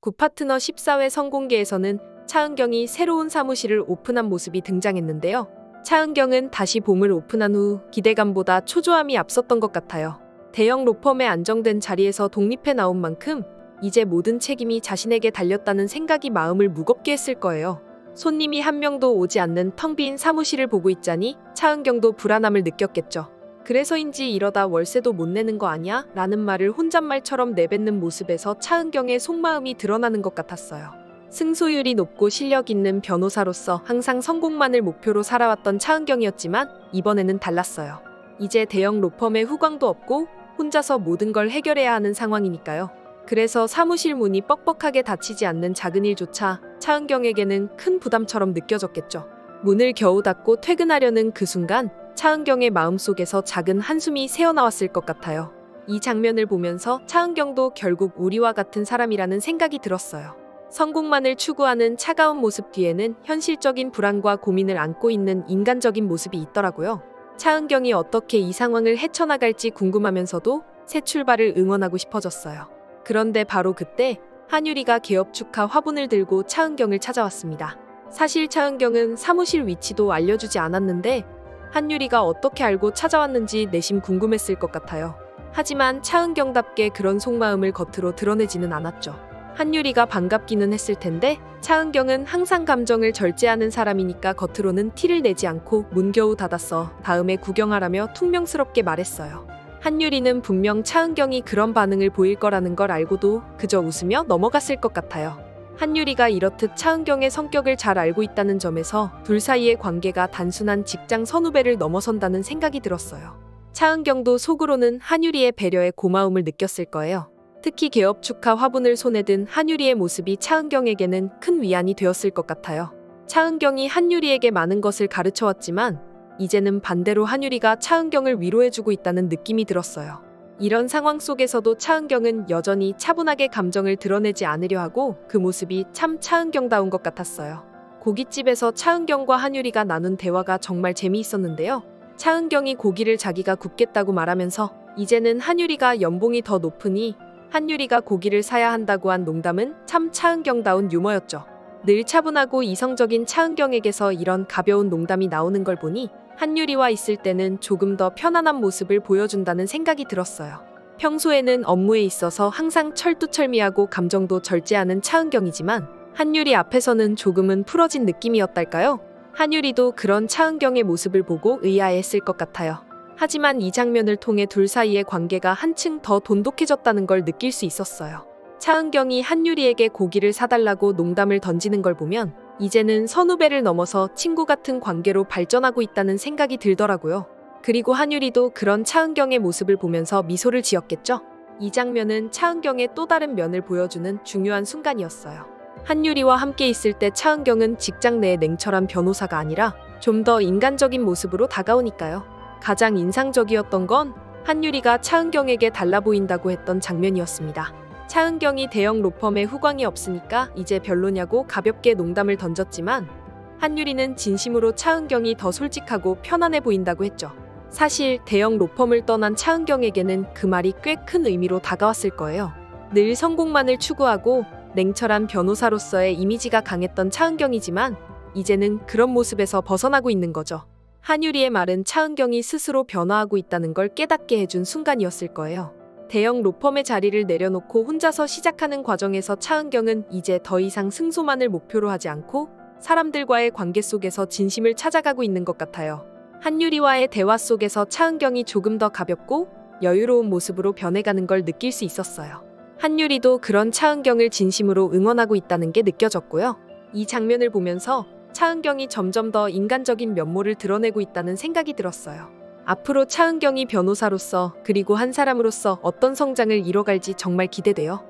굿파트너 14회 성공개에서는 차은경이 새로운 사무실을 오픈한 모습이 등장했는데요. 차은경은 다시 봄을 오픈한 후 기대감보다 초조함이 앞섰던 것 같아요. 대형 로펌의 안정된 자리에서 독립해 나온 만큼 이제 모든 책임이 자신에게 달렸다는 생각이 마음을 무겁게 했을 거예요. 손님이 한 명도 오지 않는 텅 빈 사무실을 보고 있자니 차은경도 불안함을 느꼈겠죠. 그래서인지 이러다 월세도 못 내는 거 아니야? 라는 말을 혼잣말처럼 내뱉는 모습에서 차은경의 속마음이 드러나는 것 같았어요. 승소율이 높고 실력 있는 변호사로서 항상 성공만을 목표로 살아왔던 차은경이었지만 이번에는 달랐어요. 이제 대형 로펌의 후광도 없고 혼자서 모든 걸 해결해야 하는 상황이니까요. 그래서 사무실 문이 뻑뻑하게 닫히지 않는 작은 일조차 차은경에게는 큰 부담처럼 느껴졌겠죠. 문을 겨우 닫고 퇴근하려는 그 순간 차은경의 마음속에서 작은 한숨이 새어나왔을 것 같아요. 이 장면을 보면서 차은경도 결국 우리와 같은 사람이라는 생각이 들었어요. 성공만을 추구하는 차가운 모습 뒤에는 현실적인 불안과 고민을 안고 있는 인간적인 모습이 있더라고요. 차은경이 어떻게 이 상황을 헤쳐나갈지 궁금하면서도 새 출발을 응원하고 싶어졌어요. 그런데 바로 그때 한유리가 개업 축하 화분을 들고 차은경을 찾아왔습니다. 사실 차은경은 사무실 위치도 알려주지 않았는데 한유리가 어떻게 알고 찾아왔는지 내심 궁금했을 것 같아요. 하지만 차은경답게 그런 속마음을 겉으로 드러내지는 않았죠. 한유리가 반갑기는 했을 텐데 차은경은 항상 감정을 절제하는 사람이니까 겉으로는 티를 내지 않고 문 겨우 닫았어. 다음에 구경하라며 퉁명스럽게 말했어요. 한유리는 분명 차은경이 그런 반응을 보일 거라는 걸 알고도 그저 웃으며 넘어갔을 것 같아요. 한유리가 이렇듯 차은경의 성격을 잘 알고 있다는 점에서 둘 사이의 관계가 단순한 직장 선후배를 넘어선다는 생각이 들었어요. 차은경도 속으로는 한유리의 배려에 고마움을 느꼈을 거예요. 특히 개업 축하 화분을 손에 든 한유리의 모습이 차은경에게는 큰 위안이 되었을 것 같아요. 차은경이 한유리에게 많은 것을 가르쳐왔지만 이제는 반대로 한유리가 차은경을 위로해주고 있다는 느낌이 들었어요. 이런 상황 속에서도 차은경은 여전히 차분하게 감정을 드러내지 않으려 하고 그 모습이 참 차은경다운 것 같았어요. 고깃집에서 차은경과 한유리가 나눈 대화가 정말 재미있었는데요. 차은경이 고기를 자기가 굽겠다고 말하면서 이제는 한유리가 연봉이 더 높으니 한유리가 고기를 사야 한다고 한 농담은 참 차은경다운 유머였죠. 늘 차분하고 이성적인 차은경에게서 이런 가벼운 농담이 나오는 걸 보니 한유리와 있을 때는 조금 더 편안한 모습을 보여준다는 생각이 들었어요. 평소에는 업무에 있어서 항상 철두철미하고 감정도 절제하는 차은경이지만 한유리 앞에서는 조금은 풀어진 느낌이었달까요? 한유리도 그런 차은경의 모습을 보고 의아해했을 것 같아요. 하지만 이 장면을 통해 둘 사이의 관계가 한층 더 돈독해졌다는 걸 느낄 수 있었어요. 차은경이 한유리에게 고기를 사달라고 농담을 던지는 걸 보면 이제는 선후배를 넘어서 친구 같은 관계로 발전하고 있다는 생각이 들더라고요. 그리고 한유리도 그런 차은경의 모습을 보면서 미소를 지었겠죠? 이 장면은 차은경의 또 다른 면을 보여주는 중요한 순간이었어요. 한유리와 함께 있을 때 차은경은 직장 내의 냉철한 변호사가 아니라 좀 더 인간적인 모습으로 다가오니까요. 가장 인상적이었던 건 한유리가 차은경에게 달라 보인다고 했던 장면이었습니다. 차은경이 대형 로펌에 후광이 없으니까 이제 별로냐고 가볍게 농담을 던졌지만 한유리는 진심으로 차은경이 더 솔직하고 편안해 보인다고 했죠. 사실 대형 로펌을 떠난 차은경에게는 그 말이 꽤 큰 의미로 다가왔을 거예요. 늘 성공만을 추구하고 냉철한 변호사로서의 이미지가 강했던 차은경이지만 이제는 그런 모습에서 벗어나고 있는 거죠. 한유리의 말은 차은경이 스스로 변화하고 있다는 걸 깨닫게 해준 순간이었을 거예요. 대형 로펌의 자리를 내려놓고 혼자서 시작하는 과정에서 차은경은 이제 더 이상 승소만을 목표로 하지 않고 사람들과의 관계 속에서 진심을 찾아가고 있는 것 같아요. 한유리와의 대화 속에서 차은경이 조금 더 가볍고 여유로운 모습으로 변해가는 걸 느낄 수 있었어요. 한유리도 그런 차은경을 진심으로 응원하고 있다는 게 느껴졌고요. 이 장면을 보면서 차은경이 점점 더 인간적인 면모를 드러내고 있다는 생각이 들었어요. 앞으로 차은경이 변호사로서 그리고 한 사람으로서 어떤 성장을 이뤄갈지 정말 기대돼요.